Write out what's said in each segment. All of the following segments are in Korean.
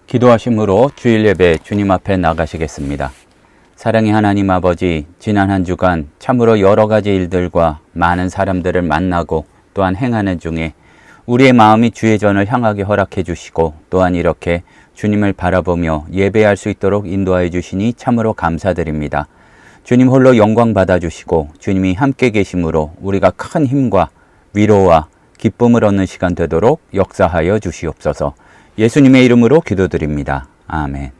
기도하심으로 주일 예배 주님 앞에 나가시겠습니다. 사랑의 하나님 아버지, 지난 한 주간 참으로 여러 가지 일들과 많은 사람들을 만나고 또한 행하는 중에 우리의 마음이 주의 전을 향하게 허락해 주시고 또한 이렇게 주님을 바라보며 예배할 수 있도록 인도하여 주시니 참으로 감사드립니다. 주님 홀로 영광 받아주시고 주님이 함께 계심으로 우리가 큰 힘과 위로와 기쁨을 얻는 시간 되도록 역사하여 주시옵소서. 예수님의 이름으로 기도드립니다. 아멘.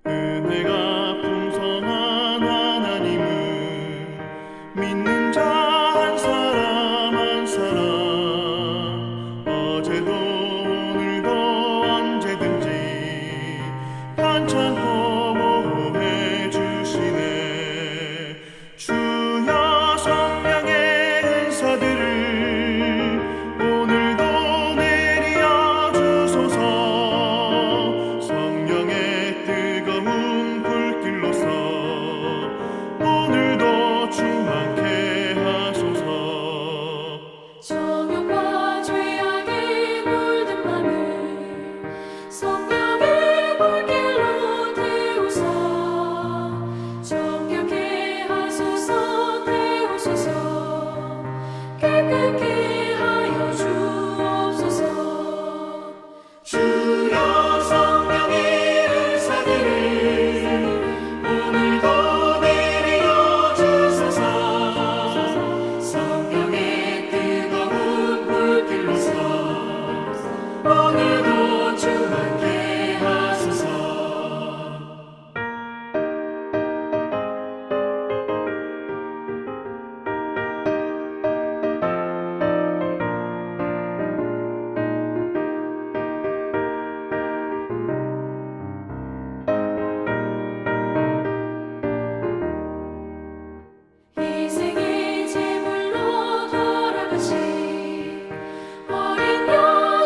은혜가 풍성한 하나님을 믿는 자 한 사람 한 사람 어제도 오늘도 언제든지 반창고 보호해 주시네. 주여 성령의 은사들을 오늘도 내려 주소서. 성령의 뜨거운 불길로서 오늘도 충만케 하소서. 정욕과 죄악에 물든 맘을 성령의 불길로 태우사. 정결케 하소서. 태우소서. 깨끗게 하여 주옵소서. 주여 성령의 은사들을 오늘도 내려 주소서. 성령의 뜨거운 불길로서 오늘도 충만케 하소서. 희생의 제물로 돌아가신 어린 양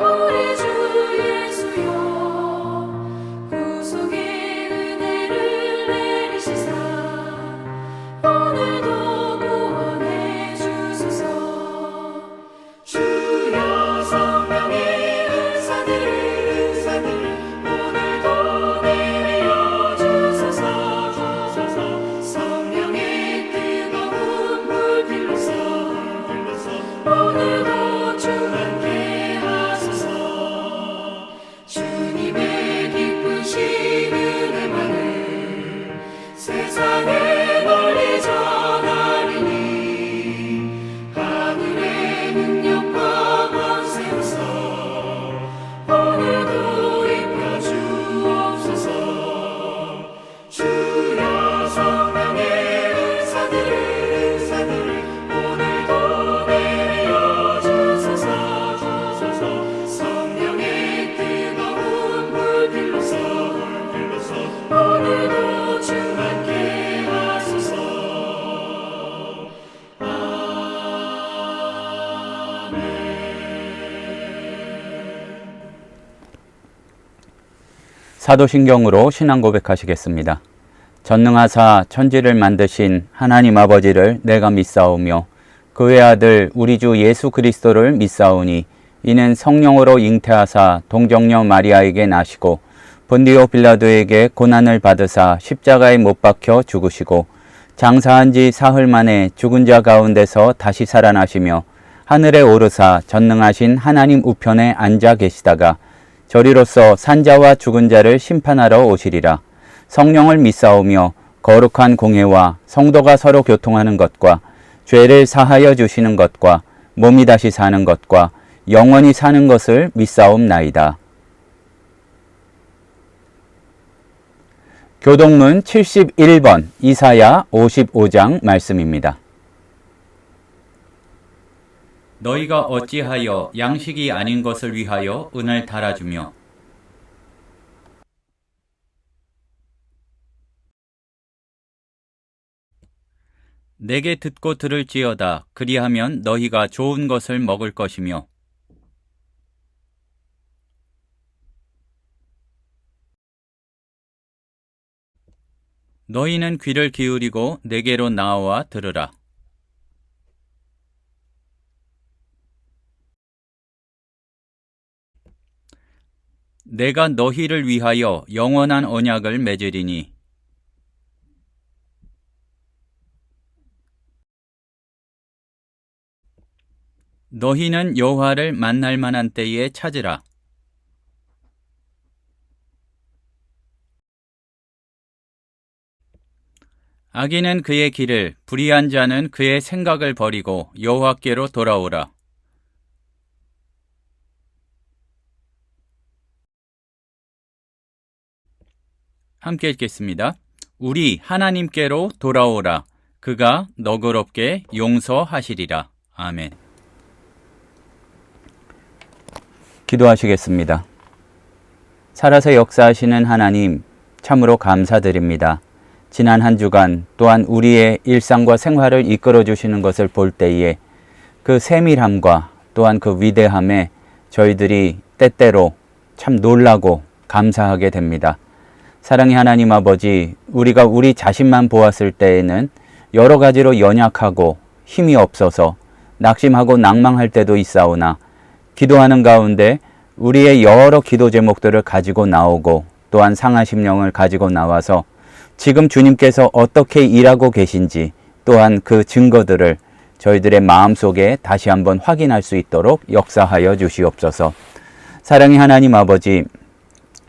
우리 주 예수여. 구속의 은혜를 내리시사 오늘도 구원해 주소서. 주여 성령의 은사들을 오늘도 내려 주소서. 성령의 뜨거운 불길로서 오늘도 충만케 하소서. 주님의 기쁘신 은혜만을 세상에 널리 전하리니 하늘의 능력과 권세로서 오늘도 입혀 주옵소서. 주여 성령의 은사들을 오늘도 내려 주소서. 성령의 뜨거운 불길로서 오늘도 충만케 하소서. 아멘. 사도신경으로 신앙 고백하시겠습니다. 전능하사 천지를 만드신 하나님 아버지를 내가 믿사오며 그의 아들 우리 주 예수 그리스도를 믿사오니 이는 성령으로 잉태하사 동정녀 마리아에게 나시고 본디오 빌라도에게 고난을 받으사 십자가에 못 박혀 죽으시고 장사한 지 사흘 만에 죽은 자 가운데서 다시 살아나시며 하늘에 오르사 전능하신 하나님 우편에 앉아 계시다가 저리로서 산자와 죽은 자를 심판하러 오시리라. 성령을 믿사오며 거룩한 공회와 성도가 서로 교통하는 것과 죄를 사하여 주시는 것과 몸이 다시 사는 것과 영원히 사는 것을 믿사옵나이다. 교동문 71번 이사야 55장 말씀입니다. 너희가 어찌하여 양식이 아닌 것을 위하여 은을 달아주며 내게 듣고 들을지어다. 그리하면 너희가 좋은 것을 먹을 것이며 너희는 귀를 기울이고 내게로 나와 들으라. 내가 너희를 위하여 영원한 언약을 맺으리니 너희는 여호와를 만날 만한 때에 찾으라. 악인은 그의 길을, 불의한 자는 그의 생각을 버리고 여호와께로 돌아오라. 함께 읽겠습니다. 우리 하나님께로 돌아오라. 그가 너그럽게 용서하시리라. 아멘. 기도하시겠습니다. 살아서 역사하시는 하나님, 참으로 감사드립니다. 지난 한 주간 또한 우리의 일상과 생활을 이끌어 주시는 것을 볼 때에 그 세밀함과 또한 그 위대함에 저희들이 때때로 참 놀라고 감사하게 됩니다. 사랑의 하나님 아버지, 우리가 우리 자신만 보았을 때에는 여러 가지로 연약하고 힘이 없어서 낙심하고 낭망할 때도 있사오나 기도하는 가운데 우리의 여러 기도 제목들을 가지고 나오고 또한 상한 심령을 가지고 나와서 지금 주님께서 어떻게 일하고 계신지 또한 그 증거들을 저희들의 마음속에 다시 한번 확인할 수 있도록 역사하여 주시옵소서. 사랑의 하나님 아버지,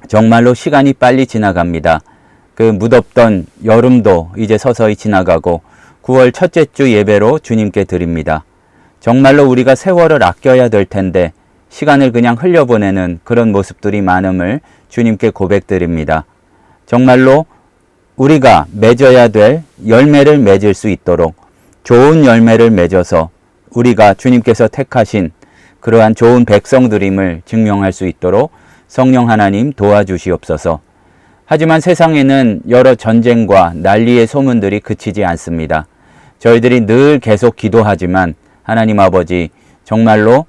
정말로 시간이 빨리 지나갑니다. 그 무덥던 여름도 이제 서서히 지나가고 9월 첫째 주 예배로 주님께 드립니다. 정말로 우리가 세월을 아껴야 될 텐데 시간을 그냥 흘려보내는 그런 모습들이 많음을 주님께 고백드립니다. 정말로 우리가 맺어야 될 열매를 맺을 수 있도록 좋은 열매를 맺어서 우리가 주님께서 택하신 그러한 좋은 백성들임을 증명할 수 있도록 성령 하나님 도와주시옵소서. 하지만 세상에는 여러 전쟁과 난리의 소문들이 그치지 않습니다. 저희들이 늘 계속 기도하지만 하나님 아버지, 정말로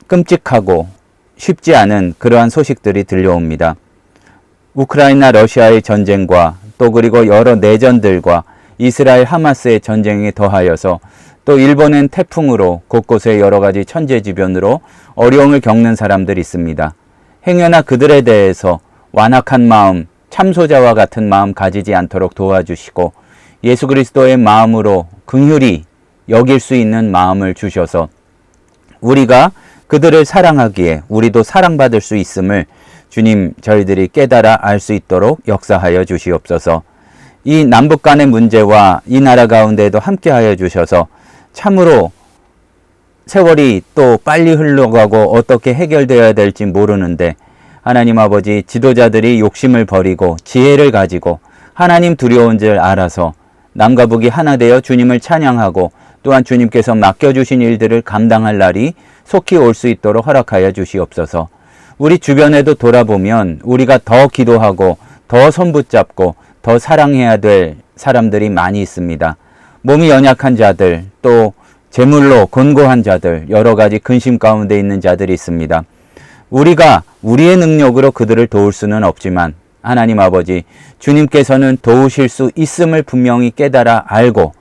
끔찍하고 쉽지 않은 그러한 소식들이 들려옵니다. 우크라이나 러시아의 전쟁과 또 그리고 여러 내전들과 이스라엘 하마스의 전쟁에 더하여서 또 일본은 태풍으로 곳곳에 여러 가지 천재지변으로 어려움을 겪는 사람들이 있습니다. 행여나 그들에 대해서 완악한 마음, 참소자와 같은 마음 가지지 않도록 도와주시고 예수 그리스도의 마음으로 긍휼히 여길 수 있는 마음을 주셔서 우리가 그들을 사랑하기에 우리도 사랑받을 수 있음을 주님, 저희들이 깨달아 알 수 있도록 역사하여 주시옵소서. 이 남북 간의 문제와 이 나라 가운데에도 함께하여 주셔서 참으로 세월이 또 빨리 흘러가고 어떻게 해결되어야 될지 모르는데 하나님 아버지, 지도자들이 욕심을 버리고 지혜를 가지고 하나님 두려운 줄 알아서 남과 북이 하나 되어 주님을 찬양하고 또한 주님께서 맡겨주신 일들을 감당할 날이 속히 올 수 있도록 허락하여 주시옵소서. 우리 주변에도 돌아보면 우리가 더 기도하고 더 손붙잡고 더 사랑해야 될 사람들이 많이 있습니다. 몸이 연약한 자들, 또 재물로 곤고한 자들, 여러 가지 근심 가운데 있는 자들이 있습니다. 우리가 우리의 능력으로 그들을 도울 수는 없지만 하나님 아버지, 주님께서는 도우실 수 있음을 분명히 깨달아 알고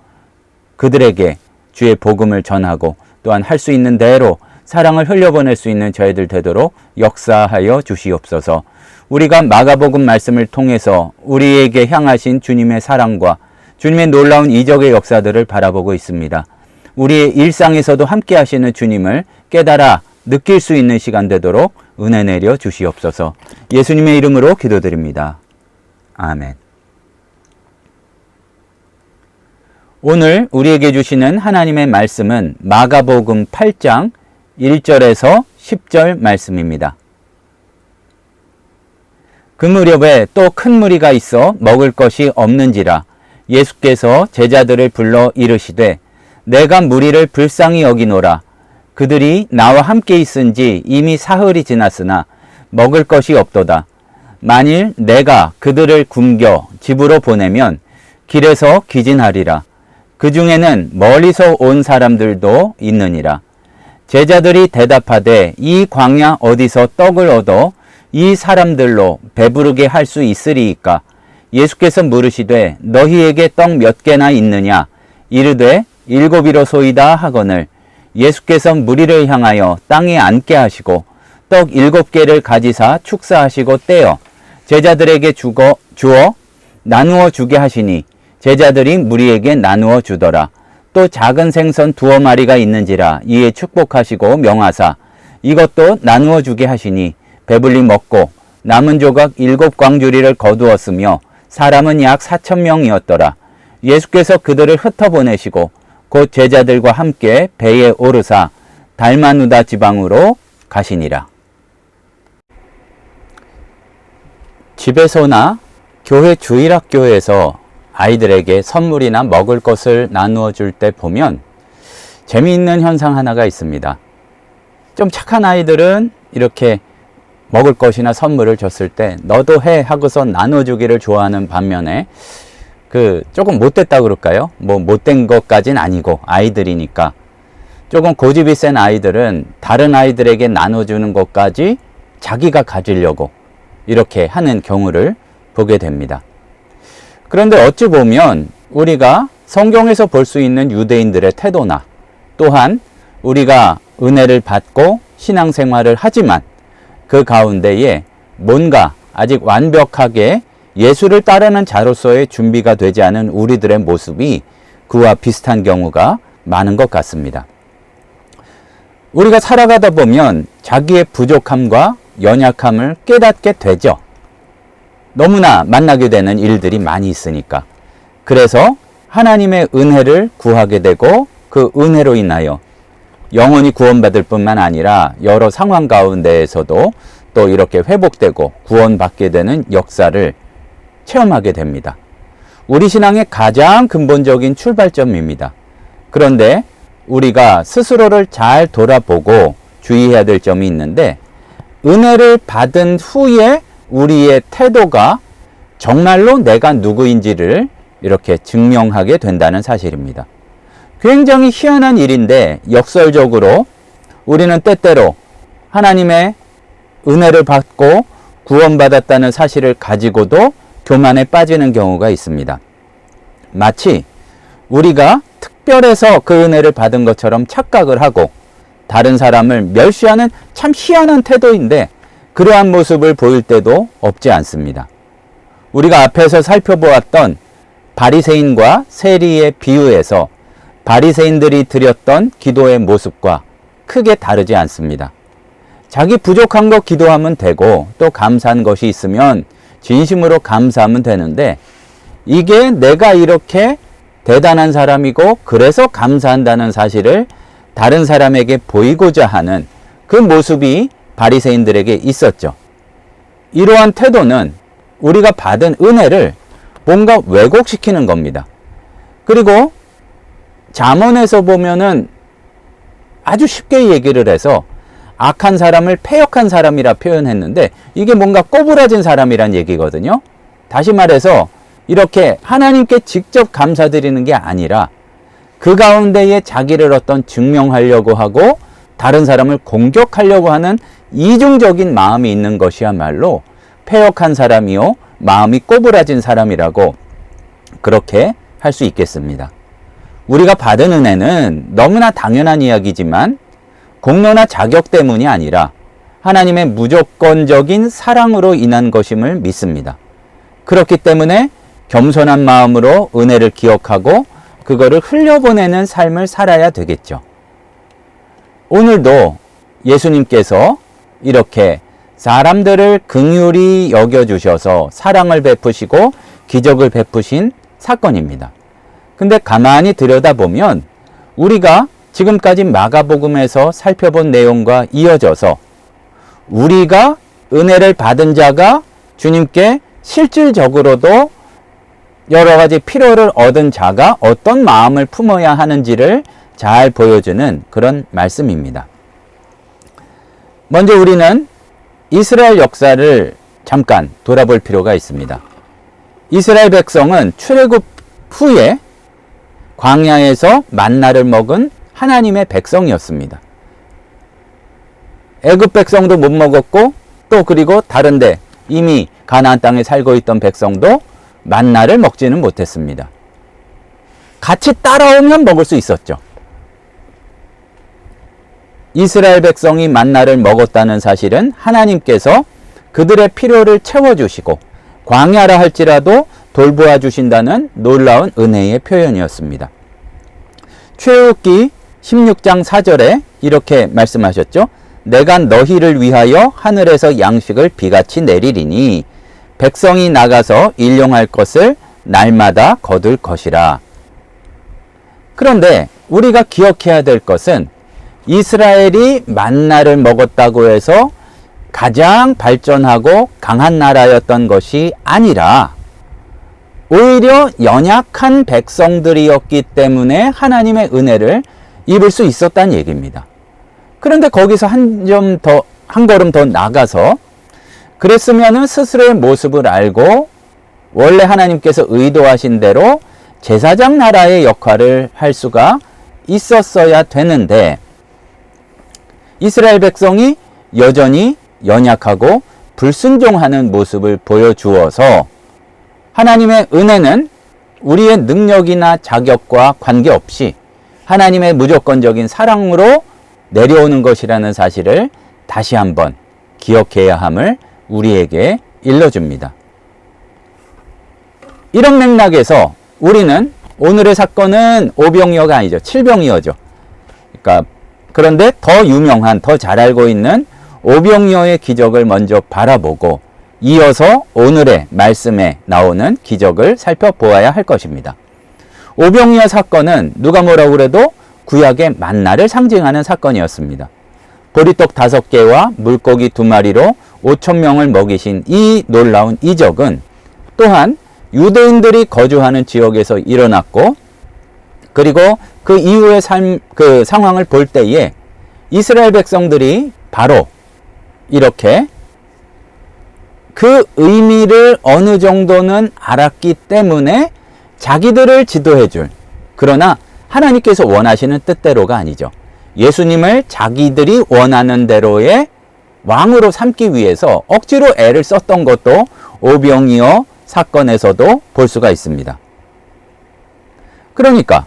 그들에게 주의 복음을 전하고 또한 할 수 있는 대로 사랑을 흘려보낼 수 있는 저희들 되도록 역사하여 주시옵소서. 우리가 마가복음 말씀을 통해서 우리에게 향하신 주님의 사랑과 주님의 놀라운 이적의 역사들을 바라보고 있습니다. 우리의 일상에서도 함께 하시는 주님을 깨달아 느낄 수 있는 시간 되도록 은혜 내려 주시옵소서. 예수님의 이름으로 기도드립니다. 아멘. 오늘 우리에게 주시는 하나님의 말씀은 마가복음 8장 1절에서 10절 말씀입니다. 그 무렵에 또 큰 무리가 있어 먹을 것이 없는지라 예수께서 제자들을 불러 이르시되 내가 무리를 불쌍히 여기노라. 그들이 나와 함께 있은지 이미 사흘이 지났으나 먹을 것이 없도다. 만일 내가 그들을 굶겨 집으로 보내면 길에서 기진하리라. 그 중에는 멀리서 온 사람들도 있느니라. 제자들이 대답하되 이 광야 어디서 떡을 얻어 이 사람들로 배부르게 할 수 있으리이까? 예수께서 물으시되 너희에게 떡 몇 개나 있느냐? 이르되 7이로소이다 하거늘 예수께서 무리를 향하여 땅에 앉게 하시고 떡 7개를 가지사 축사하시고 떼어 제자들에게 주어 나누어 주게 하시니 제자들이 무리에게 나누어 주더라. 또 작은 생선 2마리가 있는지라 이에 축복하시고 명하사 이것도 나누어 주게 하시니 배불리 먹고 남은 조각 7광주리를 거두었으며 사람은 약 4,000명이었더라. 예수께서 그들을 흩어보내시고 곧 제자들과 함께 배에 오르사 달마누다 지방으로 가시니라. 집에서나 교회 주일학교에서 아이들에게 선물이나 먹을 것을 나누어 줄 때 보면 재미있는 현상 하나가 있습니다. 좀 착한 아이들은 이렇게 먹을 것이나 선물을 줬을 때 너도 해 하고서 나눠주기를 좋아하는 반면에 조금 못됐다 그럴까요? 뭐 못된 것까진 아니고 아이들이니까 조금 고집이 센 아이들은 다른 아이들에게 나눠주는 것까지 자기가 가지려고 이렇게 하는 경우를 보게 됩니다. 그런데 어찌 보면 우리가 성경에서 볼 수 있는 유대인들의 태도나 또한 우리가 은혜를 받고 신앙생활을 하지만 그 가운데에 뭔가 아직 완벽하게 예수를 따르는 자로서의 준비가 되지 않은 우리들의 모습이 그와 비슷한 경우가 많은 것 같습니다. 우리가 살아가다 보면 자기의 부족함과 연약함을 깨닫게 되죠. 너무나 만나게 되는 일들이 많이 있으니까. 그래서 하나님의 은혜를 구하게 되고 그 은혜로 인하여 영원히 구원받을 뿐만 아니라 여러 상황 가운데에서도 또 이렇게 회복되고 구원받게 되는 역사를 체험하게 됩니다. 우리 신앙의 가장 근본적인 출발점입니다. 그런데 우리가 스스로를 잘 돌아보고 주의해야 될 점이 있는데 은혜를 받은 후에 우리의 태도가 정말로 내가 누구인지를 이렇게 증명하게 된다는 사실입니다. 굉장히 희한한 일인데 역설적으로 우리는 때때로 하나님의 은혜를 받고 구원받았다는 사실을 가지고도 교만에 빠지는 경우가 있습니다. 마치 우리가 특별해서 그 은혜를 받은 것처럼 착각을 하고 다른 사람을 멸시하는 참 희한한 태도인데 그러한 모습을 보일 때도 없지 않습니다. 우리가 앞에서 살펴보았던 바리새인과 세리의 비유에서 바리새인들이 드렸던 기도의 모습과 크게 다르지 않습니다. 자기 부족한 거 기도하면 되고 또 감사한 것이 있으면 진심으로 감사하면 되는데 이게 내가 이렇게 대단한 사람이고 그래서 감사한다는 사실을 다른 사람에게 보이고자 하는 그 모습이 바리새인들에게 있었죠. 이러한 태도는 우리가 받은 은혜를 뭔가 왜곡시키는 겁니다. 그리고 잠언에서 보면은 아주 쉽게 얘기를 해서 악한 사람을 패역한 사람이라 표현했는데 이게 뭔가 꼬부라진 사람이란 얘기거든요. 다시 말해서 이렇게 하나님께 직접 감사드리는 게 아니라 그 가운데에 자기를 어떤 증명하려고 하고 다른 사람을 공격하려고 하는 이중적인 마음이 있는 것이야말로 패역한 사람이요 마음이 꼬부라진 사람이라고 그렇게 할 수 있겠습니다. 우리가 받은 은혜는 너무나 당연한 이야기지만 공로나 자격 때문이 아니라 하나님의 무조건적인 사랑으로 인한 것임을 믿습니다. 그렇기 때문에 겸손한 마음으로 은혜를 기억하고 그거를 흘려보내는 삶을 살아야 되겠죠. 오늘도 예수님께서 이렇게 사람들을 긍휼히 여겨주셔서 사랑을 베푸시고 기적을 베푸신 사건입니다. 근데 가만히 들여다보면 우리가 지금까지 마가복음에서 살펴본 내용과 이어져서 우리가 은혜를 받은 자가 주님께 실질적으로도 여러 가지 필요를 얻은 자가 어떤 마음을 품어야 하는지를 잘 보여주는 그런 말씀입니다. 먼저 우리는 이스라엘 역사를 잠깐 돌아볼 필요가 있습니다. 이스라엘 백성은 출애굽 후에 광야에서 만나를 먹은 하나님의 백성이었습니다. 애굽 백성도 못 먹었고 또 그리고 다른데 이미 가나안 땅에 살고 있던 백성도 만나를 먹지는 못했습니다. 같이 따라오면 먹을 수 있었죠. 이스라엘 백성이 만나를 먹었다는 사실은 하나님께서 그들의 필요를 채워주시고 광야라 할지라도 돌보아 주신다는 놀라운 은혜의 표현이었습니다. 출애굽기 16장 4절에 이렇게 말씀하셨죠. 내가 너희를 위하여 하늘에서 양식을 비같이 내리리니 백성이 나가서 일용할 것을 날마다 거둘 것이라. 그런데 우리가 기억해야 될 것은 이스라엘이 만나를 먹었다고 해서 가장 발전하고 강한 나라였던 것이 아니라 오히려 연약한 백성들이었기 때문에 하나님의 은혜를 입을 수 있었다는 얘기입니다. 그런데 거기서 한 걸음 더 나가서 그랬으면은 스스로의 모습을 알고 원래 하나님께서 의도하신 대로 제사장 나라의 역할을 할 수가 있었어야 되는데 이스라엘 백성이 여전히 연약하고 불순종하는 모습을 보여주어서 하나님의 은혜는 우리의 능력이나 자격과 관계없이 하나님의 무조건적인 사랑으로 내려오는 것이라는 사실을 다시 한번 기억해야 함을 우리에게 일러줍니다. 이런 맥락에서 우리는 오늘의 사건은 오병이어가 아니죠. 칠병이어죠. 그러니까 그런데 더 유명한, 더 잘 알고 있는 오병이어의 기적을 먼저 바라보고 이어서 오늘의 말씀에 나오는 기적을 살펴보아야 할 것입니다. 오병이어 사건은 누가 뭐라고 그래도 구약의 만나를 상징하는 사건이었습니다. 보리떡 5개와 물고기 2마리로 5,000명을 먹이신 이 놀라운 이적은 또한 유대인들이 거주하는 지역에서 일어났고 그리고 그 이후의 그 상황을 볼 때에 이스라엘 백성들이 바로 이렇게 그 의미를 어느 정도는 알았기 때문에 자기들을 지도해줄, 그러나 하나님께서 원하시는 뜻대로가 아니죠. 예수님을 자기들이 원하는 대로의 왕으로 삼기 위해서 억지로 애를 썼던 것도 오병이어 사건에서도 볼 수가 있습니다. 그러니까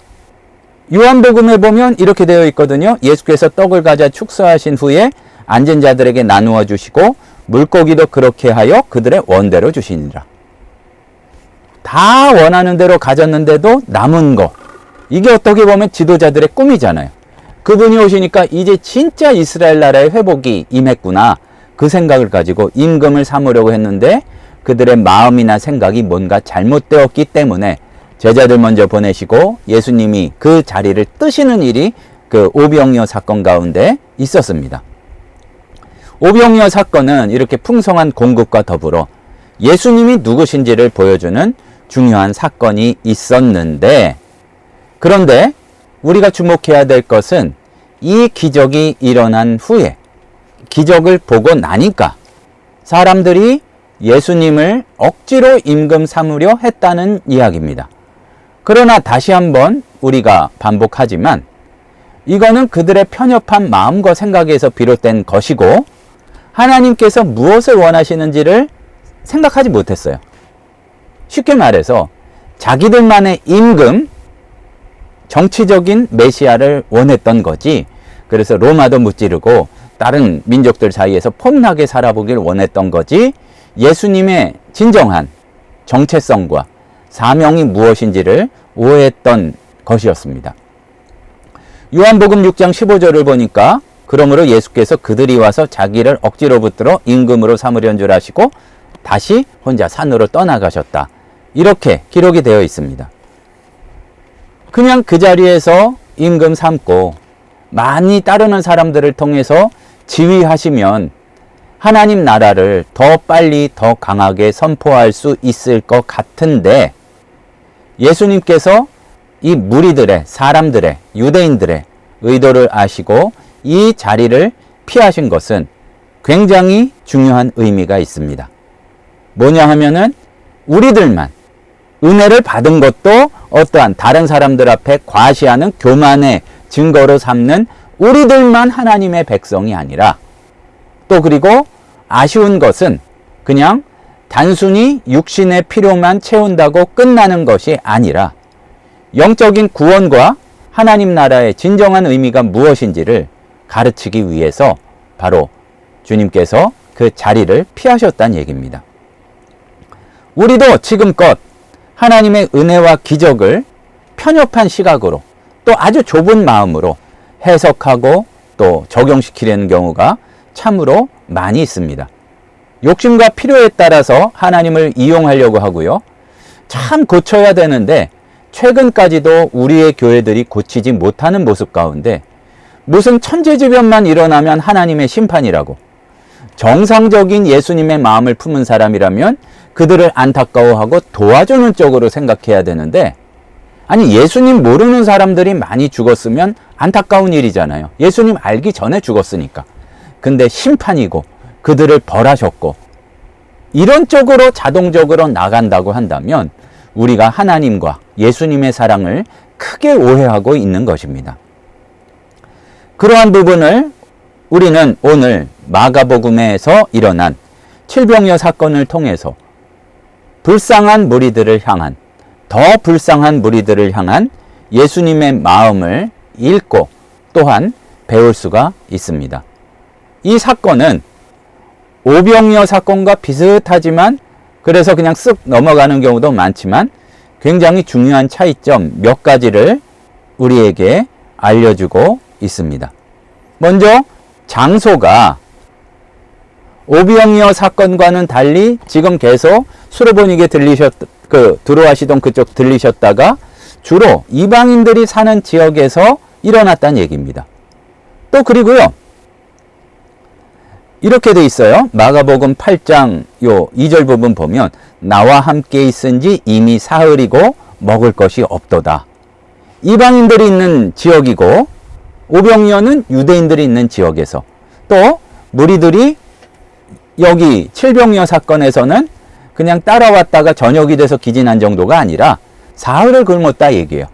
요한복음에 보면 이렇게 되어 있거든요. 예수께서 떡을 가져 축사하신 후에 앉은 자들에게 나누어 주시고 물고기도 그렇게 하여 그들의 원대로 주시니라. 다 원하는 대로 가졌는데도 남은 거, 이게 어떻게 보면 지도자들의 꿈이잖아요. 그분이 오시니까 이제 진짜 이스라엘 나라의 회복이 임했구나, 그 생각을 가지고 임금을 삼으려고 했는데 그들의 마음이나 생각이 뭔가 잘못되었기 때문에 제자들 먼저 보내시고 예수님이 그 자리를 뜨시는 일이 그 오병이어 사건 가운데 있었습니다. 오병이어 사건은 이렇게 풍성한 공급과 더불어 예수님이 누구신지를 보여주는 중요한 사건이 있었는데, 그런데 우리가 주목해야 될 것은 이 기적이 일어난 후에, 기적을 보고 나니까 사람들이 예수님을 억지로 임금 삼으려 했다는 이야기입니다. 그러나 다시 한번 우리가 반복하지만 이거는 그들의 편협한 마음과 생각에서 비롯된 것이고 하나님께서 무엇을 원하시는지를 생각하지 못했어요. 쉽게 말해서 자기들만의 임금, 정치적인 메시아를 원했던 거지, 그래서 로마도 무찌르고 다른 민족들 사이에서 폼나게 살아보길 원했던 거지, 예수님의 진정한 정체성과 사명이 무엇인지를 오해했던 것이었습니다. 요한복음 6장 15절을 보니까 그러므로 예수께서 그들이 와서 자기를 억지로 붙들어 임금으로 삼으려는 줄 아시고 다시 혼자 산으로 떠나가셨다, 이렇게 기록이 되어 있습니다. 그냥 그 자리에서 임금 삼고 많이 따르는 사람들을 통해서 지휘하시면 하나님 나라를 더 빨리 더 강하게 선포할 수 있을 것 같은데, 예수님께서 이 무리들의, 사람들의, 유대인들의 의도를 아시고 이 자리를 피하신 것은 굉장히 중요한 의미가 있습니다. 뭐냐 하면은 우리들만, 은혜를 받은 것도 어떠한 다른 사람들 앞에 과시하는 교만의 증거로 삼는 우리들만 하나님의 백성이 아니라, 또 그리고 아쉬운 것은 그냥 단순히 육신의 필요만 채운다고 끝나는 것이 아니라 영적인 구원과 하나님 나라의 진정한 의미가 무엇인지를 가르치기 위해서 바로 주님께서 그 자리를 피하셨다는 얘기입니다. 우리도 지금껏 하나님의 은혜와 기적을 편협한 시각으로 또 아주 좁은 마음으로 해석하고 또 적용시키려는 경우가 참으로 많이 있습니다. 욕심과 필요에 따라서 하나님을 이용하려고 하고요. 참 고쳐야 되는데 최근까지도 우리의 교회들이 고치지 못하는 모습 가운데 무슨 천재지변만 일어나면 하나님의 심판이라고, 정상적인 예수님의 마음을 품은 사람이라면 그들을 안타까워하고 도와주는 쪽으로 생각해야 되는데, 아니 예수님 모르는 사람들이 많이 죽었으면 안타까운 일이잖아요. 예수님 알기 전에 죽었으니까. 근데 심판이고 그들을 벌하셨고 이런 쪽으로 자동적으로 나간다고 한다면 우리가 하나님과 예수님의 사랑을 크게 오해하고 있는 것입니다. 그러한 부분을 우리는 오늘 마가복음에서 일어난 칠병여 사건을 통해서 불쌍한 무리들을 향한, 더 불쌍한 무리들을 향한 예수님의 마음을 읽고 또한 배울 수가 있습니다. 이 사건은 오병이어 사건과 비슷하지만 그래서 그냥 쓱 넘어가는 경우도 많지만 굉장히 중요한 차이점 몇 가지를 우리에게 알려주고 있습니다. 먼저 장소가 오병이어 사건과는 달리 지금 계속 수르보닉에 들어와시던 그쪽 들리셨다가 주로 이방인들이 사는 지역에서 일어났다는 얘기입니다. 또 그리고요, 이렇게 돼 있어요. 마가복음 8장 요 2절 부분 보면 나와 함께 있은지 이미 사흘이고 먹을 것이 없도다. 이방인들이 있는 지역이고 오병이어는 유대인들이 있는 지역에서, 또 무리들이 여기 칠병이어 사건에서는 그냥 따라왔다가 저녁이 돼서 기진한 정도가 아니라 사흘을 굶었다 얘기해요.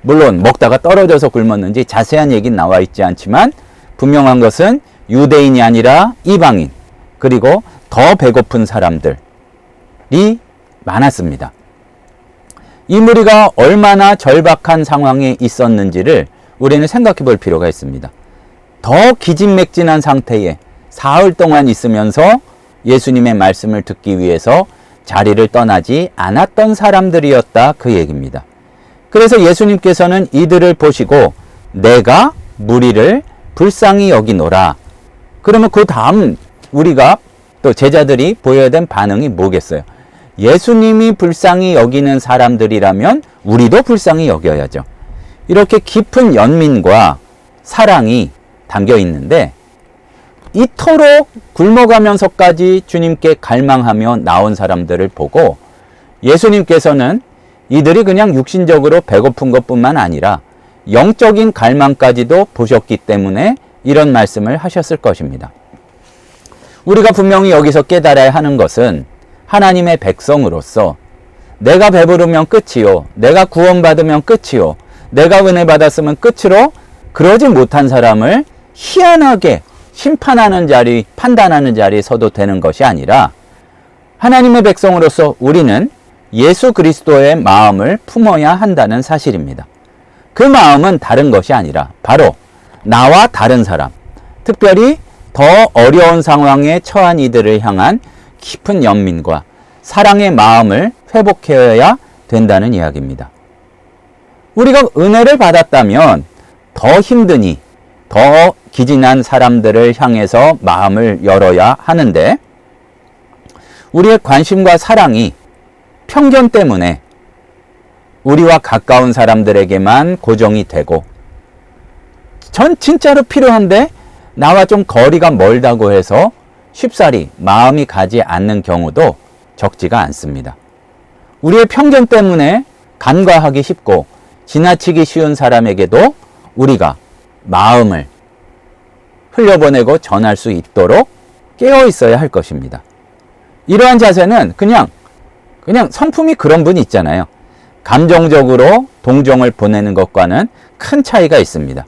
물론 먹다가 떨어져서 굶었는지 자세한 얘기는 나와 있지 않지만 분명한 것은 유대인이 아니라 이방인, 그리고 더 배고픈 사람들이 많았습니다. 이 무리가 얼마나 절박한 상황에 있었는지를 우리는 생각해 볼 필요가 있습니다. 더 기진맥진한 상태에 사흘 동안 있으면서 예수님의 말씀을 듣기 위해서 자리를 떠나지 않았던 사람들이었다, 그 얘기입니다. 그래서 예수님께서는 이들을 보시고 내가 무리를 불쌍히 여기노라. 그러면 그 다음 우리가 또 제자들이 보여야 된 반응이 뭐겠어요? 예수님이 불쌍히 여기는 사람들이라면 우리도 불쌍히 여겨야죠. 이렇게 깊은 연민과 사랑이 담겨 있는데 이토록 굶어가면서까지 주님께 갈망하며 나온 사람들을 보고 예수님께서는 이들이 그냥 육신적으로 배고픈 것뿐만 아니라 영적인 갈망까지도 보셨기 때문에 이런 말씀을 하셨을 것입니다. 우리가 분명히 여기서 깨달아야 하는 것은 하나님의 백성으로서 내가 배부르면 끝이요, 내가 구원받으면 끝이요, 내가 은혜 받았으면 끝으로 그러지 못한 사람을 희한하게 심판하는 자리, 판단하는 자리에 서도 되는 것이 아니라 하나님의 백성으로서 우리는 예수 그리스도의 마음을 품어야 한다는 사실입니다. 그 마음은 다른 것이 아니라 바로 나와 다른 사람, 특별히 더 어려운 상황에 처한 이들을 향한 깊은 연민과 사랑의 마음을 회복해야 된다는 이야기입니다. 우리가 은혜를 받았다면 더 힘드니 더 기진한 사람들을 향해서 마음을 열어야 하는데 우리의 관심과 사랑이 편견 때문에 우리와 가까운 사람들에게만 고정이 되고 전 진짜로 필요한데 나와 좀 거리가 멀다고 해서 쉽사리 마음이 가지 않는 경우도 적지가 않습니다. 우리의 편견 때문에 간과하기 쉽고 지나치기 쉬운 사람에게도 우리가 마음을 흘려보내고 전할 수 있도록 깨어 있어야 할 것입니다. 이러한 자세는 그냥 성품이 그런 분이 있잖아요. 감정적으로 동정을 보내는 것과는 큰 차이가 있습니다.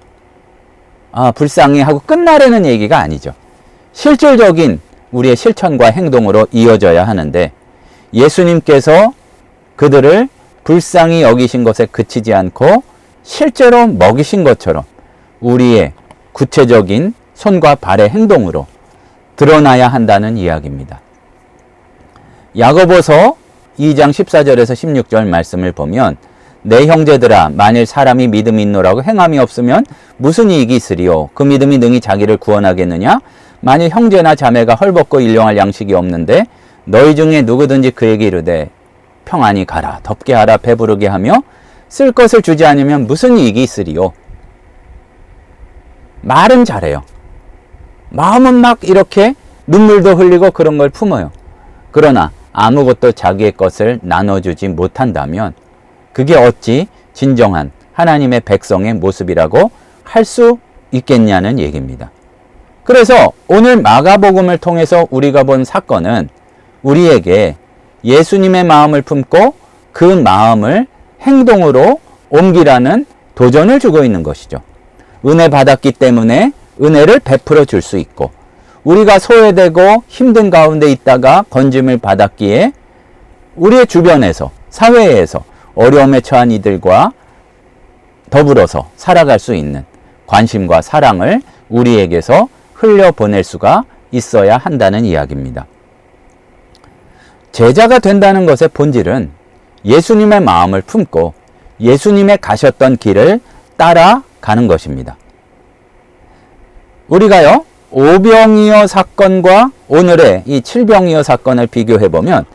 불쌍히 하고 끝나려는 얘기가 아니죠. 실질적인 우리의 실천과 행동으로 이어져야 하는데, 예수님께서 그들을 불쌍히 여기신 것에 그치지 않고 실제로 먹이신 것처럼 우리의 구체적인 손과 발의 행동으로 드러나야 한다는 이야기입니다. 야고보서 2장 14절에서 16절 말씀을 보면, 내 형제들아, 만일 사람이 믿음이 있노라고 행함이 없으면 무슨 이익이 있으리요? 그 믿음이 능히 자기를 구원하겠느냐? 만일 형제나 자매가 헐벗고 일용할 양식이 없는데 너희 중에 누구든지 그에게 이르되 평안히 가라, 덥게 하라, 배부르게 하며 쓸 것을 주지 않으면 무슨 이익이 있으리요? 말은 잘해요. 마음은 막 이렇게 눈물도 흘리고 그런 걸 품어요. 그러나 아무것도 자기의 것을 나눠주지 못한다면 그게 어찌 진정한 하나님의 백성의 모습이라고 할 수 있겠냐는 얘기입니다. 그래서 오늘 마가복음을 통해서 우리가 본 사건은 우리에게 예수님의 마음을 품고 그 마음을 행동으로 옮기라는 도전을 주고 있는 것이죠. 은혜 받았기 때문에 은혜를 베풀어 줄 수 있고, 우리가 소외되고 힘든 가운데 있다가 건짐을 받았기에 우리의 주변에서, 사회에서 어려움에 처한 이들과 더불어서 살아갈 수 있는 관심과 사랑을 우리에게서 흘려보낼 수가 있어야 한다는 이야기입니다. 제자가 된다는 것의 본질은 예수님의 마음을 품고 예수님의 가셨던 길을 따라가는 것입니다. 우리가요, 오병이어 사건과 오늘의 이 칠병이어 사건을 비교해보면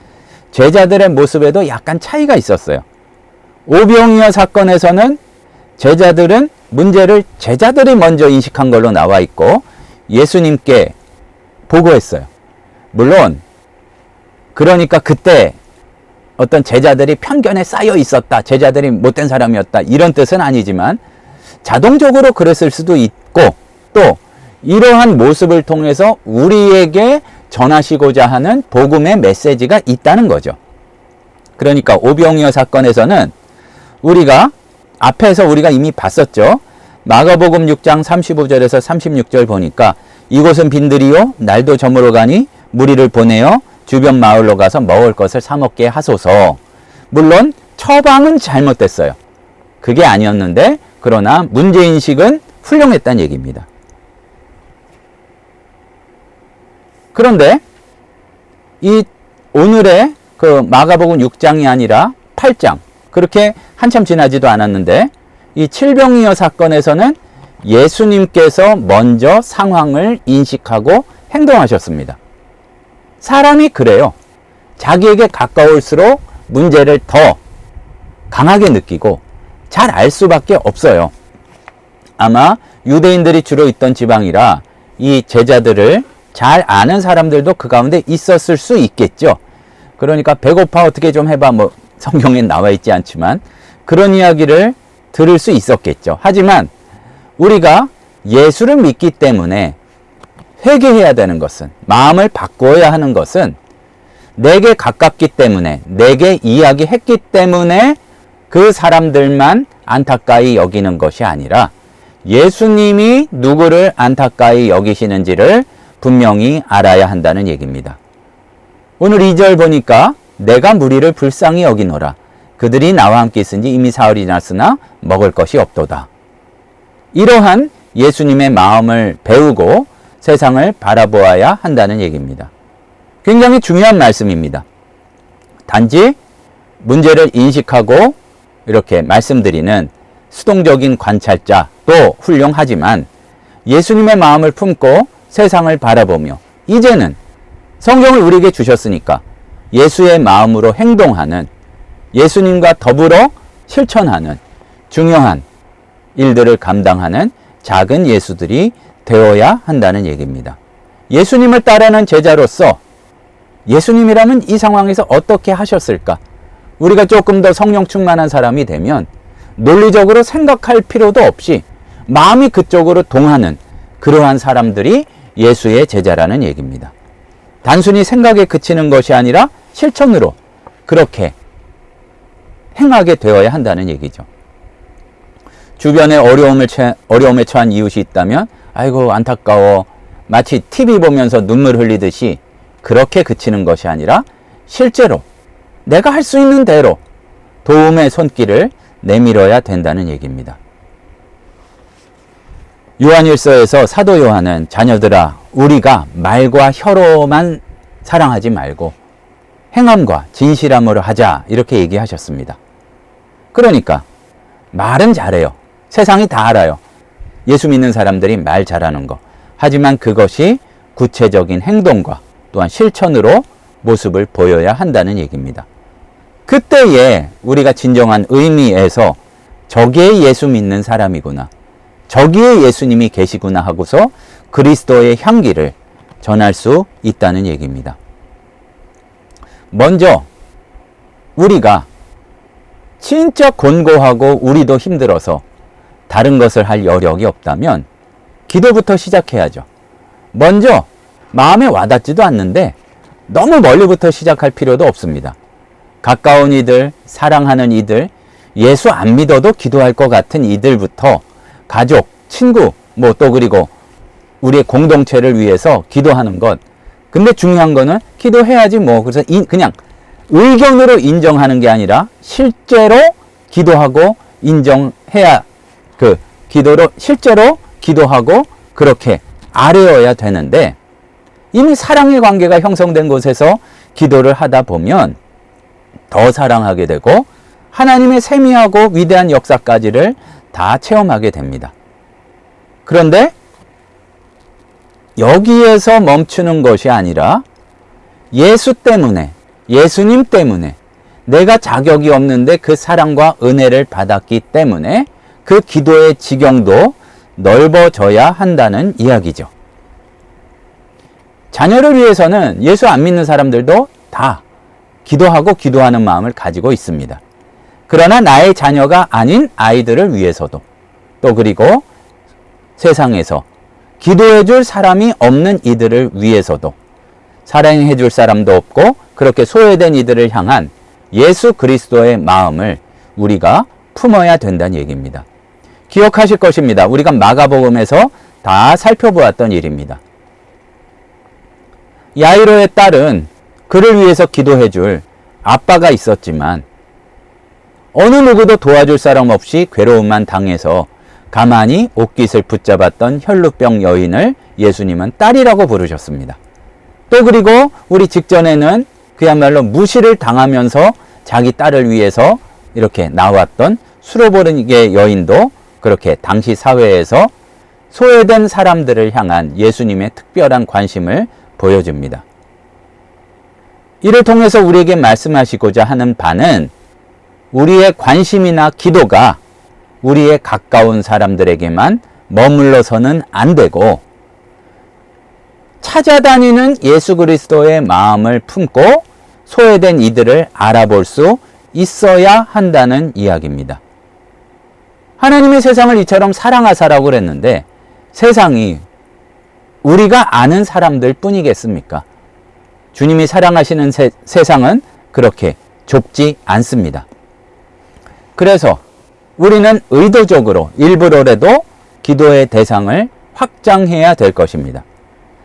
제자들의 모습에도 약간 차이가 있었어요. 오병이어 사건에서는 제자들은 문제를 제자들이 먼저 인식한 걸로 나와 있고 예수님께 보고했어요. 물론 그러니까 그때 어떤 제자들이 편견에 쌓여 있었다, 제자들이 못된 사람이었다, 이런 뜻은 아니지만 자동적으로 그랬을 수도 있고, 또 이러한 모습을 통해서 우리에게 전하시고자 하는 복음의 메시지가 있다는 거죠. 그러니까 오병이어 사건에서는 우리가 앞에서 우리가 이미 봤었죠. 마가복음 6장 35절에서 36절 보니까 이곳은 빈들이요 날도 저물어 가니 무리를 보내어 주변 마을로 가서 먹을 것을 사 먹게 하소서. 물론 처방은 잘못됐어요. 그게 아니었는데 그러나 문제인식은 훌륭했다는 얘기입니다. 그런데 이 오늘의 그 마가복음 6장이 아니라 8장, 그렇게 한참 지나지도 않았는데 이 칠병이어 사건에서는 예수님께서 먼저 상황을 인식하고 행동하셨습니다. 사람이 그래요. 자기에게 가까울수록 문제를 더 강하게 느끼고 잘 알 수밖에 없어요. 아마 유대인들이 주로 있던 지방이라 이 제자들을 잘 아는 사람들도 그 가운데 있었을 수 있겠죠. 그러니까 배고파 어떻게 좀 해봐, 뭐 성경에 나와 있지 않지만 그런 이야기를 들을 수 있었겠죠. 하지만 우리가 예수를 믿기 때문에 회개해야 되는 것은, 마음을 바꿔야 하는 것은 내게 가깝기 때문에, 내게 이야기했기 때문에 그 사람들만 안타까이 여기는 것이 아니라 예수님이 누구를 안타까이 여기시는지를 분명히 알아야 한다는 얘기입니다. 오늘 2절 보니까 내가 무리를 불쌍히 여기노라. 그들이 나와 함께 있은지 이미 사흘이 지났으나 먹을 것이 없도다. 이러한 예수님의 마음을 배우고 세상을 바라보아야 한다는 얘기입니다. 굉장히 중요한 말씀입니다. 단지 문제를 인식하고 이렇게 말씀드리는 수동적인 관찰자도 훌륭하지만 예수님의 마음을 품고 세상을 바라보며 이제는 성경을 우리에게 주셨으니까 예수의 마음으로 행동하는, 예수님과 더불어 실천하는 중요한 일들을 감당하는 작은 예수들이 되어야 한다는 얘기입니다. 예수님을 따르는 제자로서 예수님이라면 이 상황에서 어떻게 하셨을까? 우리가 조금 더 성령 충만한 사람이 되면 논리적으로 생각할 필요도 없이 마음이 그쪽으로 동하는 그러한 사람들이 예수의 제자라는 얘기입니다. 단순히 생각에 그치는 것이 아니라 실천으로 그렇게 행하게 되어야 한다는 얘기죠. 주변에 어려움에 처한 이웃이 있다면 아이고 안타까워, 마치 TV 보면서 눈물 흘리듯이 그렇게 그치는 것이 아니라 실제로 내가 할 수 있는 대로 도움의 손길을 내밀어야 된다는 얘기입니다. 요한일서에서 사도 요한은 자녀들아, 우리가 말과 혀로만 사랑하지 말고 행함과 진실함으로 하자, 이렇게 얘기하셨습니다. 그러니까 말은 잘해요. 세상이 다 알아요. 예수 믿는 사람들이 말 잘하는 거. 하지만 그것이 구체적인 행동과 또한 실천으로 모습을 보여야 한다는 얘기입니다. 그때에 우리가 진정한 의미에서 저기에 예수 믿는 사람이구나, 저기에 예수님이 계시구나 하고서 그리스도의 향기를 전할 수 있다는 얘기입니다. 먼저 우리가 진짜 곤고하고 우리도 힘들어서 다른 것을 할 여력이 없다면 기도부터 시작해야죠. 먼저 마음에 와닿지도 않는데 너무 멀리부터 시작할 필요도 없습니다. 가까운 이들, 사랑하는 이들, 예수 안 믿어도 기도할 것 같은 이들부터 가족, 친구, 또 그리고 우리의 공동체를 위해서 기도하는 것. 근데 중요한 거는 기도해야지 그래서 그냥 의견으로 인정하는 게 아니라 실제로 기도하고 인정해야, 기도로 실제로 기도하고 그렇게 아뢰어야 되는데, 이미 사랑의 관계가 형성된 곳에서 기도를 하다 보면 더 사랑하게 되고 하나님의 세미하고 위대한 역사까지를 다 체험하게 됩니다. 그런데 여기에서 멈추는 것이 아니라 예수 때문에, 예수님 때문에 내가 자격이 없는데 그 사랑과 은혜를 받았기 때문에 그 기도의 지경도 넓어져야 한다는 이야기죠. 자녀를 위해서는 예수 안 믿는 사람들도 다 기도하고 기도하는 마음을 가지고 있습니다. 그러나 나의 자녀가 아닌 아이들을 위해서도, 또 그리고 세상에서 기도해 줄 사람이 없는 이들을 위해서도, 사랑해 줄 사람도 없고 그렇게 소외된 이들을 향한 예수 그리스도의 마음을 우리가 품어야 된다는 얘기입니다. 기억하실 것입니다. 우리가 마가복음에서 다 살펴보았던 일입니다. 야이로의 딸은 그를 위해서 기도해 줄 아빠가 있었지만 어느 누구도 도와줄 사람 없이 괴로움만 당해서 가만히 옷깃을 붙잡았던 혈루병 여인을 예수님은 딸이라고 부르셨습니다. 또 그리고 우리 직전에는 그야말로 무시를 당하면서 자기 딸을 위해서 이렇게 나왔던 수로보르니게 여인도 그렇게 당시 사회에서 소외된 사람들을 향한 예수님의 특별한 관심을 보여줍니다. 이를 통해서 우리에게 말씀하시고자 하는 바는 우리의 관심이나 기도가 우리의 가까운 사람들에게만 머물러서는 안 되고 찾아다니는 예수 그리스도의 마음을 품고 소외된 이들을 알아볼 수 있어야 한다는 이야기입니다. 하나님의 세상을 이처럼 사랑하사라고 그랬는데 세상이 우리가 아는 사람들 뿐이겠습니까? 주님이 사랑하시는 세상은 그렇게 좁지 않습니다. 그래서 우리는 의도적으로 일부러라도 기도의 대상을 확장해야 될 것입니다.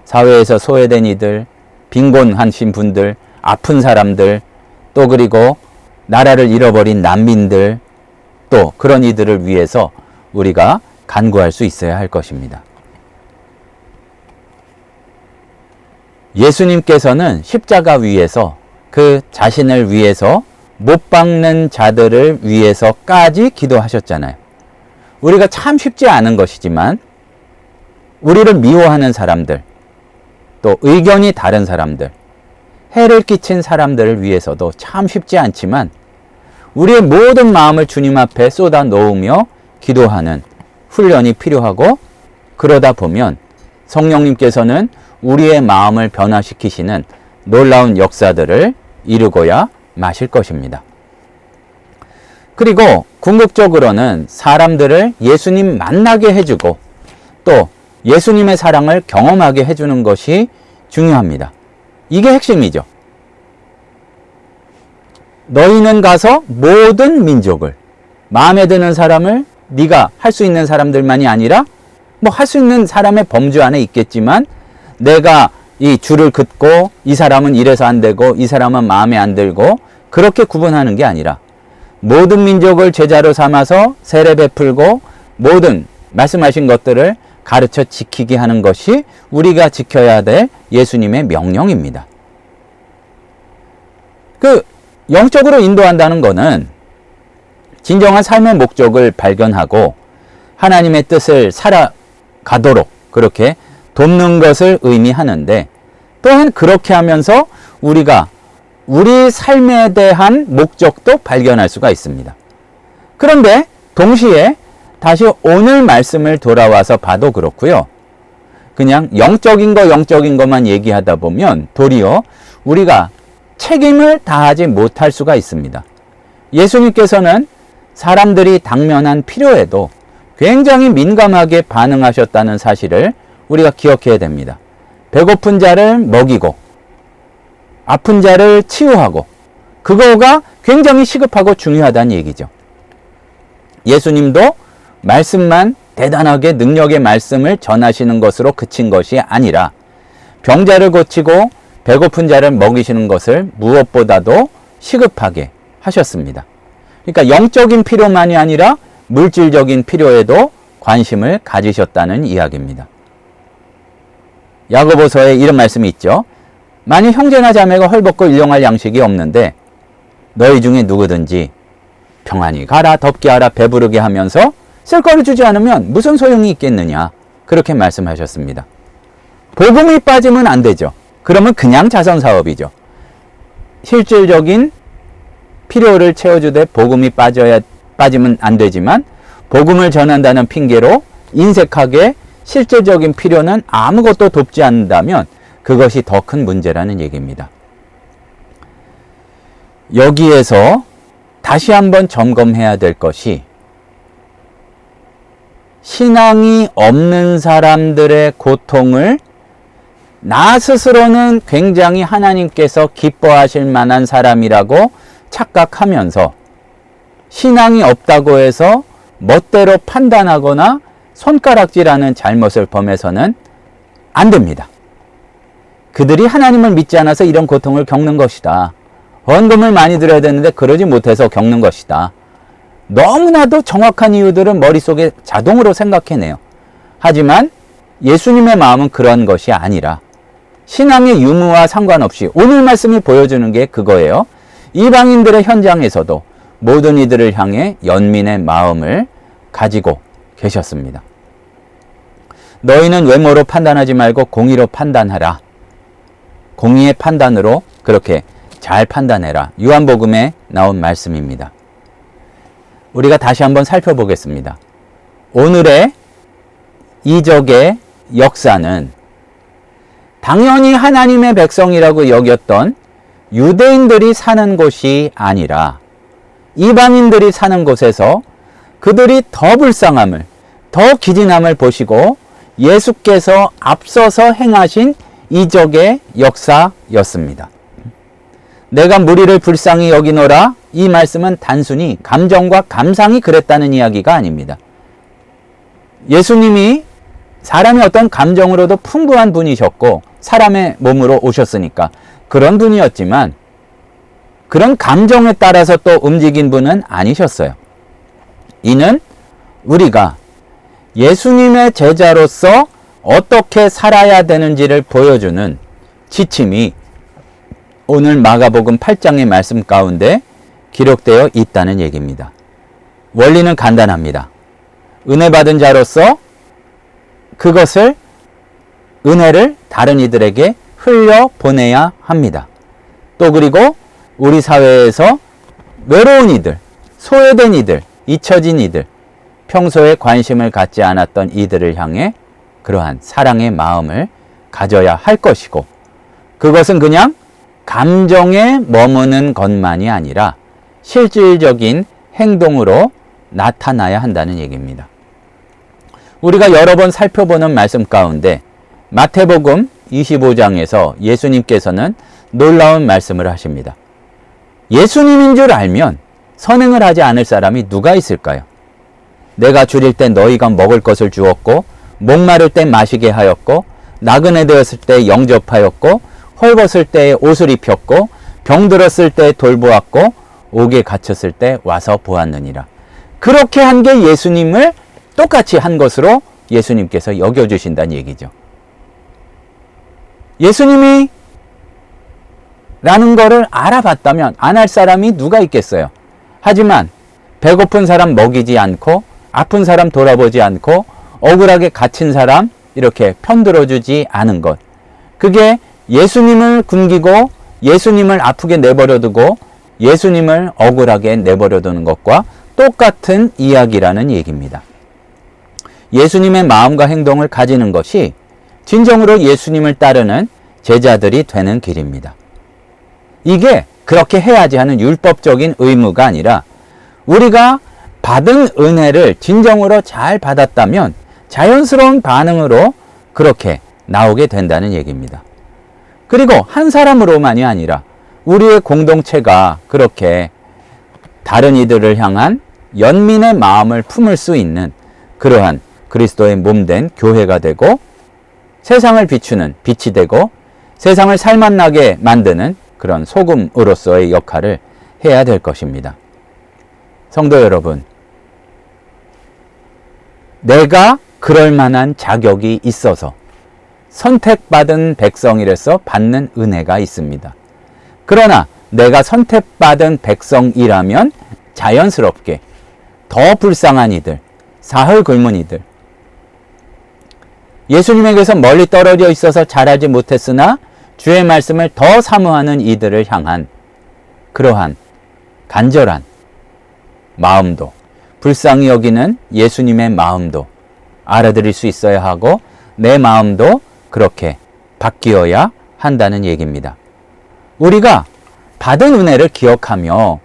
사회에서 소외된 이들, 빈곤하신 분들, 아픈 사람들, 또 그리고 나라를 잃어버린 난민들, 또 그런 이들을 위해서 우리가 간구할 수 있어야 할 것입니다. 예수님께서는 십자가 위에서 그 자신을 위해서 못 박는 자들을 위해서까지 기도하셨잖아요. 우리가 참 쉽지 않은 것이지만 우리를 미워하는 사람들, 또 의견이 다른 사람들, 해를 끼친 사람들을 위해서도 참 쉽지 않지만 우리의 모든 마음을 주님 앞에 쏟아 놓으며 기도하는 훈련이 필요하고, 그러다 보면 성령님께서는 우리의 마음을 변화시키시는 놀라운 역사들을 이루고야 마실 것입니다. 그리고 궁극적으로는 사람들을 예수님 만나게 해주고 또 예수님의 사랑을 경험하게 해주는 것이 중요합니다. 이게 핵심이죠. 너희는 가서 모든 민족을, 마음에 드는 사람을 네가 할 수 있는 사람들만이 아니라 뭐 할 수 있는 사람의 범주 안에 있겠지만 내가 이 줄을 긋고 이 사람은 이래서 안 되고 이 사람은 마음에 안 들고 그렇게 구분하는 게 아니라 모든 민족을 제자로 삼아서 세례 베풀고 모든 말씀하신 것들을 가르쳐 지키게 하는 것이 우리가 지켜야 될 예수님의 명령입니다. 영적으로 인도한다는 것은 진정한 삶의 목적을 발견하고 하나님의 뜻을 살아가도록 그렇게 돕는 것을 의미하는데, 또한 그렇게 하면서 우리가 우리 삶에 대한 목적도 발견할 수가 있습니다. 그런데 동시에 다시 오늘 말씀을 돌아와서 봐도 그렇고요. 그냥 영적인 것만 얘기하다 보면 도리어 우리가 책임을 다하지 못할 수가 있습니다. 예수님께서는 사람들이 당면한 필요에도 굉장히 민감하게 반응하셨다는 사실을 우리가 기억해야 됩니다. 배고픈 자를 먹이고 아픈 자를 치유하고 그거가 굉장히 시급하고 중요하다는 얘기죠. 예수님도 말씀만 대단하게 능력의 말씀을 전하시는 것으로 그친 것이 아니라 병자를 고치고 배고픈 자를 먹이시는 것을 무엇보다도 시급하게 하셨습니다. 그러니까 영적인 필요만이 아니라 물질적인 필요에도 관심을 가지셨다는 이야기입니다. 야고보서에 이런 말씀이 있죠. 만일 형제나 자매가 헐벗고 일용할 양식이 없는데 너희 중에 누구든지 평안히 가라, 덥게 하라, 배부르게 하면서 쓸 거를 주지 않으면 무슨 소용이 있겠느냐, 그렇게 말씀하셨습니다. 복음이 빠지면 안 되죠. 그러면 그냥 자선사업이죠. 실질적인 필요를 채워주되 복음이 빠지면 안 되지만 복음을 전한다는 핑계로 인색하게 실질적인 필요는 아무것도 돕지 않는다면 그것이 더 큰 문제라는 얘기입니다. 여기에서 다시 한번 점검해야 될 것이 신앙이 없는 사람들의 고통을 나 스스로는 굉장히 하나님께서 기뻐하실 만한 사람이라고 착각하면서 신앙이 없다고 해서 멋대로 판단하거나 손가락질하는 잘못을 범해서는 안 됩니다. 그들이 하나님을 믿지 않아서 이런 고통을 겪는 것이다. 헌금을 많이 드려야 되는데 그러지 못해서 겪는 것이다. 너무나도 정확한 이유들은 머릿속에 자동으로 생각해내요. 하지만 예수님의 마음은 그런 것이 아니라 신앙의 유무와 상관없이 오늘 말씀이 보여주는 게 그거예요. 이방인들의 현장에서도 모든 이들을 향해 연민의 마음을 가지고 계셨습니다. 너희는 외모로 판단하지 말고 공의로 판단하라. 공의의 판단으로 그렇게 잘 판단해라. 요한복음에 나온 말씀입니다. 우리가 다시 한번 살펴보겠습니다. 오늘의 이적의 역사는 당연히 하나님의 백성이라고 여겼던 유대인들이 사는 곳이 아니라 이방인들이 사는 곳에서 그들이 더 불쌍함을, 더 기진함을 보시고 예수께서 앞서서 행하신 이적의 역사였습니다. 내가 무리를 불쌍히 여기노라, 이 말씀은 단순히 감정과 감상이 그랬다는 이야기가 아닙니다. 예수님이 사람의 어떤 감정으로도 풍부한 분이셨고 사람의 몸으로 오셨으니까 그런 분이었지만 그런 감정에 따라서 또 움직인 분은 아니셨어요. 이는 우리가 예수님의 제자로서 어떻게 살아야 되는지를 보여주는 지침이 오늘 마가복음 8장의 말씀 가운데 기록되어 있다는 얘기입니다. 원리는 간단합니다. 은혜 받은 자로서 그것을, 은혜를 다른 이들에게 흘려보내야 합니다. 또 그리고 우리 사회에서 외로운 이들, 소외된 이들, 잊혀진 이들, 평소에 관심을 갖지 않았던 이들을 향해 그러한 사랑의 마음을 가져야 할 것이고, 그것은 그냥 감정에 머무는 것만이 아니라 실질적인 행동으로 나타나야 한다는 얘기입니다. 우리가 여러 번 살펴보는 말씀 가운데 마태복음 25장에서 예수님께서는 놀라운 말씀을 하십니다. 예수님인 줄 알면 선행을 하지 않을 사람이 누가 있을까요? 내가 줄일 때 너희가 먹을 것을 주었고, 목마를 때 마시게 하였고, 나그네 되었을 때 영접하였고, 헐벗을 때 옷을 입혔고, 병들었을 때 돌보았고, 옥에 갇혔을 때 와서 보았느니라. 그렇게 한 게 예수님을 똑같이 한 것으로 예수님께서 여겨주신다는 얘기죠. 예수님이 라는 거를 알아봤다면 안 할 사람이 누가 있겠어요? 하지만 배고픈 사람 먹이지 않고, 아픈 사람 돌아보지 않고, 억울하게 갇힌 사람 이렇게 편들어주지 않은 것, 그게 예수님을 굶기고 예수님을 아프게 내버려두고 예수님을 억울하게 내버려두는 것과 똑같은 이야기라는 얘기입니다. 예수님의 마음과 행동을 가지는 것이 진정으로 예수님을 따르는 제자들이 되는 길입니다. 이게 그렇게 해야지 하는 율법적인 의무가 아니라 우리가 받은 은혜를 진정으로 잘 받았다면 자연스러운 반응으로 그렇게 나오게 된다는 얘기입니다. 그리고 한 사람으로만이 아니라 우리의 공동체가 그렇게 다른 이들을 향한 연민의 마음을 품을 수 있는 그러한 그리스도의 몸된 교회가 되고, 세상을 비추는 빛이 되고, 세상을 살맛나게 만드는 그런 소금으로서의 역할을 해야 될 것입니다. 성도 여러분, 내가 그럴 만한 자격이 있어서 선택받은 백성이라서 받는 은혜가 있습니다. 그러나 내가 선택받은 백성이라면 자연스럽게 더 불쌍한 이들, 사흘 굶은 이들, 예수님에게서 멀리 떨어져 있어서 잘하지 못했으나 주의 말씀을 더 사모하는 이들을 향한 그러한 간절한 마음도, 불쌍히 여기는 예수님의 마음도 알아들일 수 있어야 하고, 내 마음도 그렇게 바뀌어야 한다는 얘기입니다. 우리가 받은 은혜를 기억하며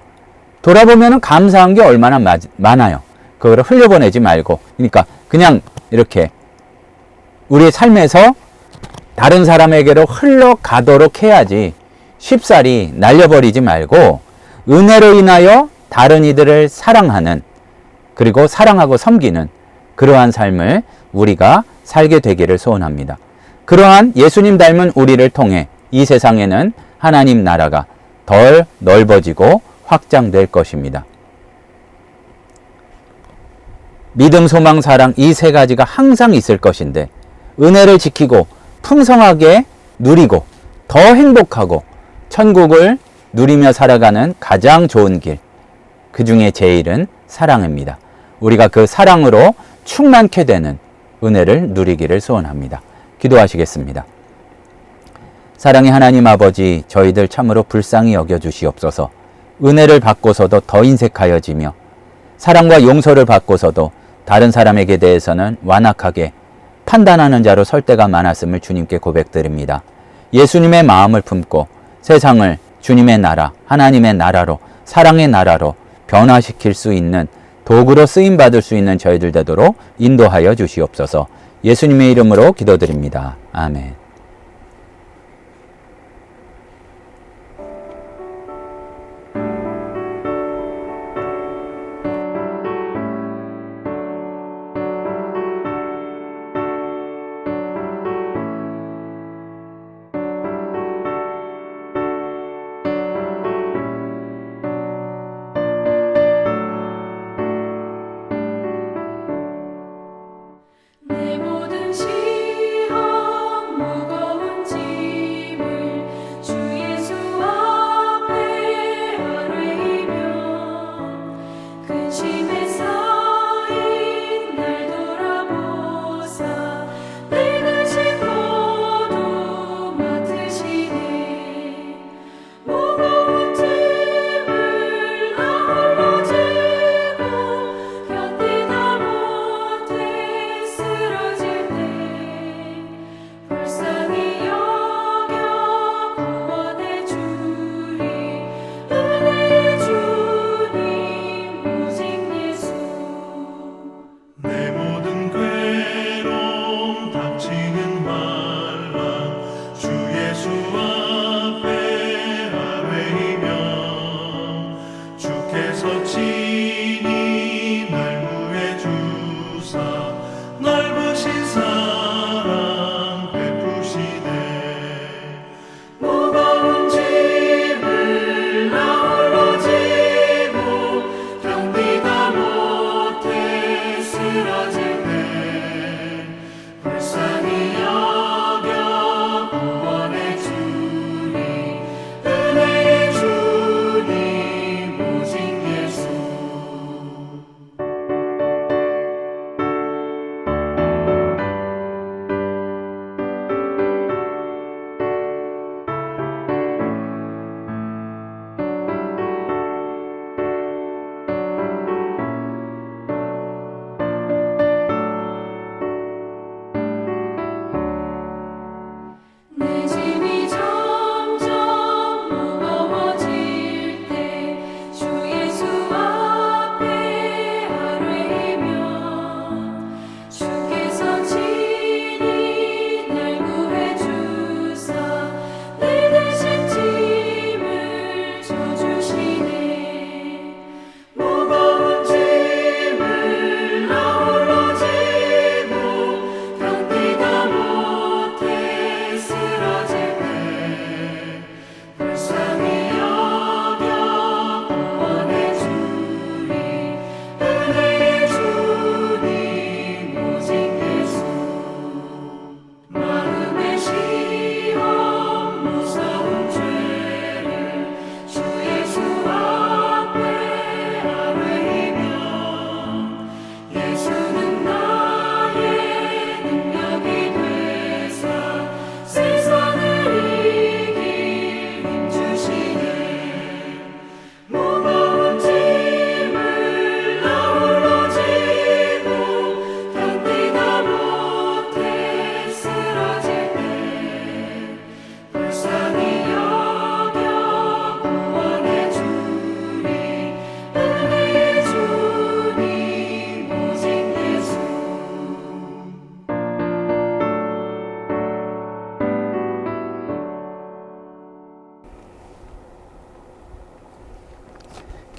돌아보면 감사한 게 얼마나 많아요. 그거를 흘려보내지 말고, 그러니까 그냥 이렇게 우리의 삶에서 다른 사람에게로 흘러가도록 해야지 쉽사리 날려버리지 말고, 은혜로 인하여 다른 이들을 사랑하는, 그리고 사랑하고 섬기는 그러한 삶을 우리가 살게 되기를 소원합니다. 그러한 예수님 닮은 우리를 통해 이 세상에는 하나님 나라가 덜 넓어지고 확장될 것입니다. 믿음, 소망, 사랑, 이 세 가지가 항상 있을 것인데, 은혜를 지키고 풍성하게 누리고 더 행복하고 천국을 누리며 살아가는 가장 좋은 길, 그 중에 제일은 사랑입니다. 우리가 그 사랑으로 충만케 되는 은혜를 누리기를 소원합니다. 기도하시겠습니다. 사랑의 하나님 아버지, 저희들 참으로 불쌍히 여겨주시옵소서. 은혜를 받고서도 더 인색하여지며, 사랑과 용서를 받고서도 다른 사람에게 대해서는 완악하게 판단하는 자로 설 때가 많았음을 주님께 고백드립니다. 예수님의 마음을 품고 세상을 주님의 나라, 하나님의 나라로, 사랑의 나라로 변화시킬 수 있는 도구로 쓰임받을 수 있는 저희들 되도록 인도하여 주시옵소서. 예수님의 이름으로 기도드립니다. 아멘. 내 모든 시험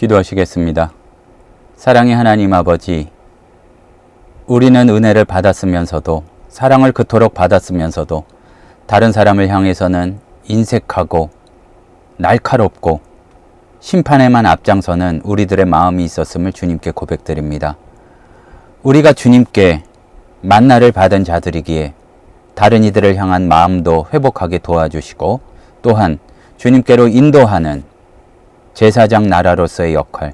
기도하시겠습니다. 사랑의 하나님 아버지, 우리는 은혜를 받았으면서도, 사랑을 그토록 받았으면서도 다른 사람을 향해서는 인색하고 날카롭고 심판에만 앞장서는 우리들의 마음이 있었음을 주님께 고백드립니다. 우리가 주님께 만나를 받은 자들이기에 다른 이들을 향한 마음도 회복하게 도와주시고, 또한 주님께로 인도하는 제사장 나라로서의 역할,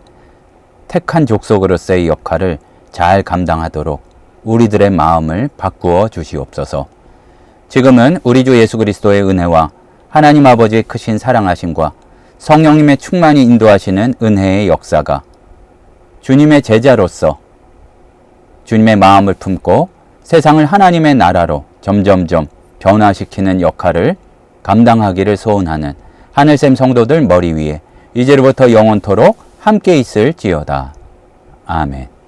택한 족속으로서의 역할을 잘 감당하도록 우리들의 마음을 바꾸어 주시옵소서. 지금은 우리 주 예수 그리스도의 은혜와 하나님 아버지의 크신 사랑하심과 성령님의 충만히 인도하시는 은혜의 역사가 주님의 제자로서 주님의 마음을 품고 세상을 하나님의 나라로 점점점 변화시키는 역할을 감당하기를 소원하는 하늘샘 성도들 머리 위에 이제로부터 영원토록 함께 있을지어다. 아멘.